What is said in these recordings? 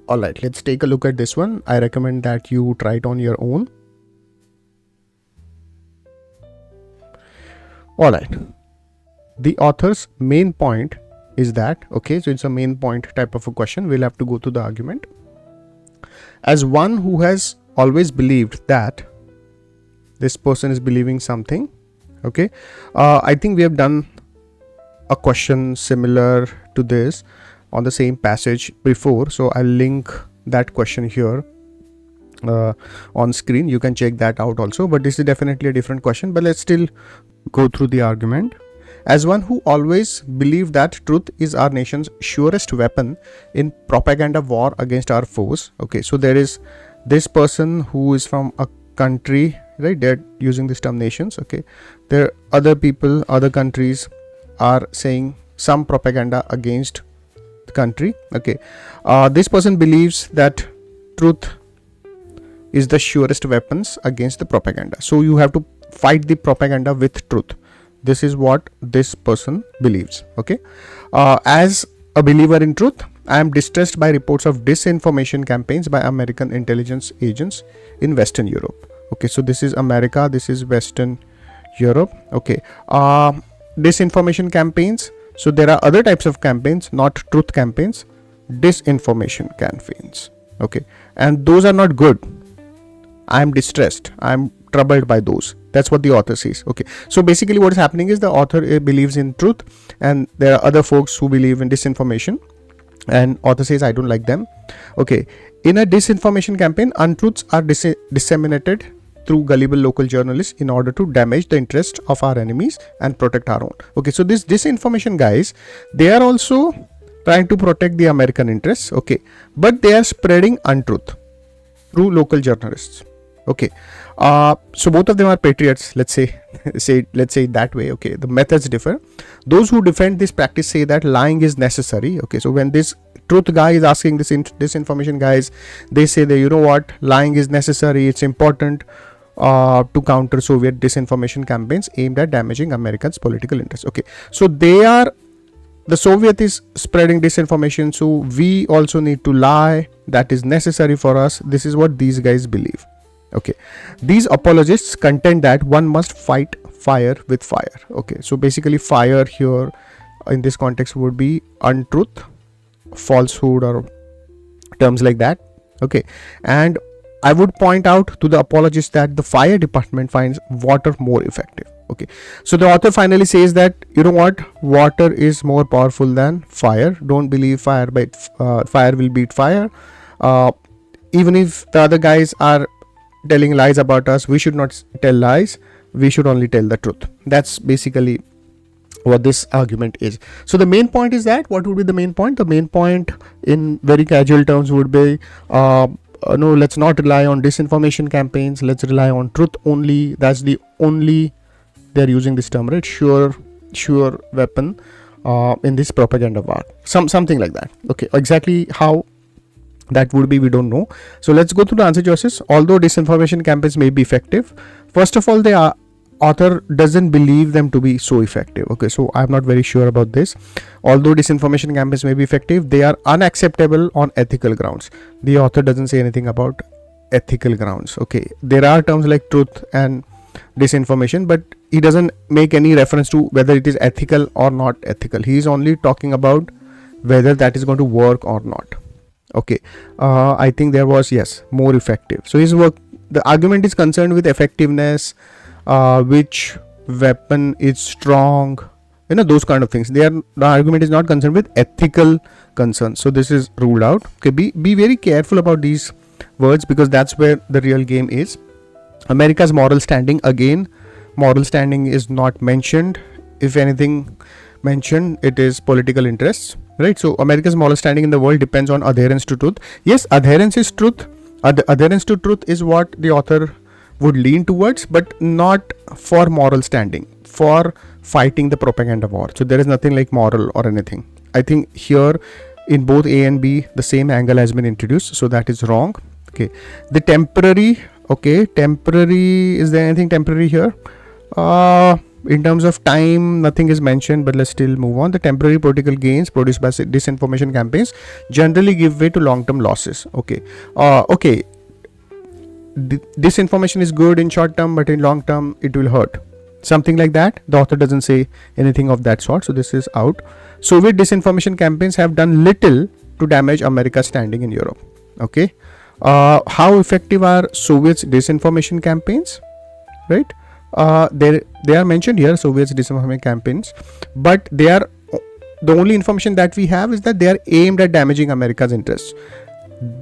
All right, let's take a look at this one. I recommend that you try it on your own. All right, the author's main point is that, okay, so it's a main point type of a question. We'll have to go to the argument. As one who has always believed that, this person is believing something. Okay, I think we have done a question similar to this on the same passage before, so I'll link that question here on screen. You can check that out also, but this is definitely a different question. But let's still go through the argument. As one who always believed that truth is our nation's surest weapon in propaganda war against our foes. Okay, so there is this person who is from a country, right? They're using this term nations. Okay, there are other people, other countries are saying some propaganda against the country. Okay, this person believes that truth is the surest weapons against the propaganda. So you have to fight the propaganda with truth. This is what this person believes. Okay, as a believer in truth, I am distressed by reports of disinformation campaigns by American intelligence agents in Western Europe. Okay, so this is America, this is Western Europe. Okay, disinformation campaigns. So there are other types of campaigns, not truth campaigns, disinformation campaigns. Okay, and those are not good. I am distressed, I am troubled by those. That's what the author says. Okay, so basically what is happening is the author believes in truth and there are other folks who believe in disinformation, and author says I don't like them. Okay, in a disinformation campaign, untruths are disseminated through gullible local journalists in order to damage the interest of our enemies and protect our own. Okay, so this disinformation guys, they are also trying to protect the American interests. Okay, but they are spreading untruth through local journalists. Okay, so both of them are patriots, let's say let's say it that way. Okay, the methods differ. Those who defend this practice say that lying is necessary. Okay, so when this truth guy is asking this disinformation guys, they say that, you know what, lying is necessary, it's important to counter Soviet disinformation campaigns aimed at damaging Americans' political interests. Okay, so the Soviet is spreading disinformation, so we also need to lie. That is necessary for us. This is what these guys believe. Okay, these apologists contend that one must fight fire with fire. Okay, so basically fire here in this context would be untruth, falsehood, or terms like that. Okay, and I would point out to the apologists that the fire department finds water more effective. Okay, so the author finally says that, you know what, water is more powerful than fire. Don't believe fire, but fire will beat fire. Even if the other guys are telling lies about us, we should not tell lies, we should only tell the truth. That's basically what this argument is. So the main point is that, what would be the main point? The main point in very casual terms would be no, let's not rely on disinformation campaigns, let's rely on truth only. That's the only, they're using this term, right, sure weapon in this propaganda war, something like that. Okay, exactly how that would be, we don't know. So let's go through the answer choices. Although disinformation campaigns may be effective, first of all, the author doesn't believe them to be so effective. Okay, so I'm not very sure about this. Although disinformation campaigns may be effective, they are unacceptable on ethical grounds. The author doesn't say anything about ethical grounds. Okay, there are terms like truth and disinformation, but he doesn't make any reference to whether it is ethical or not ethical. He is only talking about whether that is going to work or not. Okay, I think there was, yes, more effective. So his work, the argument is concerned with effectiveness, which weapon is strong, you know, those kind of things. The argument is not concerned with ethical concerns. So this is ruled out. Okay, be very careful about these words, because that's where the real game is. America's moral standing, again, moral standing is not mentioned. If anything mentioned, it is political interests, right? So America's moral standing in the world depends on adherence to truth. Yes, adherence is truth. Adherence to truth is what the author would lean towards, but not for moral standing, for fighting the propaganda war. So there is nothing like moral or anything. I think here in both A and B, the same angle has been introduced, so that is wrong. Okay, the temporary. Okay, temporary, is there anything temporary here? In terms of time, nothing is mentioned, but let's still move on. The temporary political gains produced by disinformation campaigns generally give way to long-term losses. Okay. Okay. Disinformation is good in short term, but in long term, it will hurt. Something like that. The author doesn't say anything of that sort, so this is out. Soviet disinformation campaigns have done little to damage America's standing in Europe. Okay. How effective are Soviet's disinformation campaigns? Right. They are mentioned here, Soviet's disinformation campaigns, but they are the only information that we have is that they are aimed at damaging America's interests.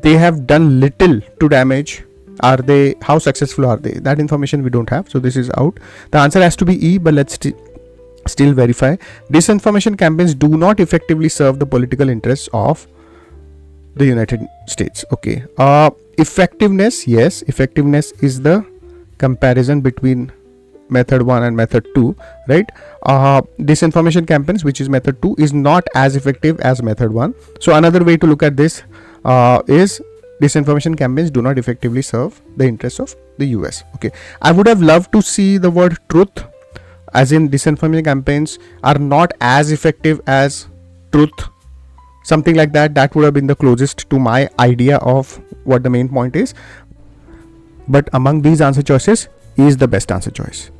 They have done little to damage. Are they? How successful are they? That information we don't have, so this is out. The answer has to be E, but let's still verify. Disinformation campaigns do not effectively serve the political interests of the United States. Okay. Effectiveness, yes, effectiveness is the comparison between method 1 and method 2, right? Disinformation campaigns, which is method 2, is not as effective as method 1. So another way to look at this is disinformation campaigns do not effectively serve the interests of the US. Okay, I would have loved to see the word truth, as in disinformation campaigns are not as effective as truth, something like that. That would have been the closest to my idea of what the main point is. But among these answer choices, E is the best answer choice.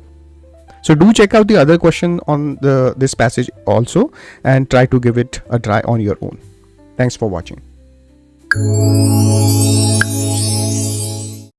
So do check out the other question on this passage also and try to give it a try on your own. Thanks for watching.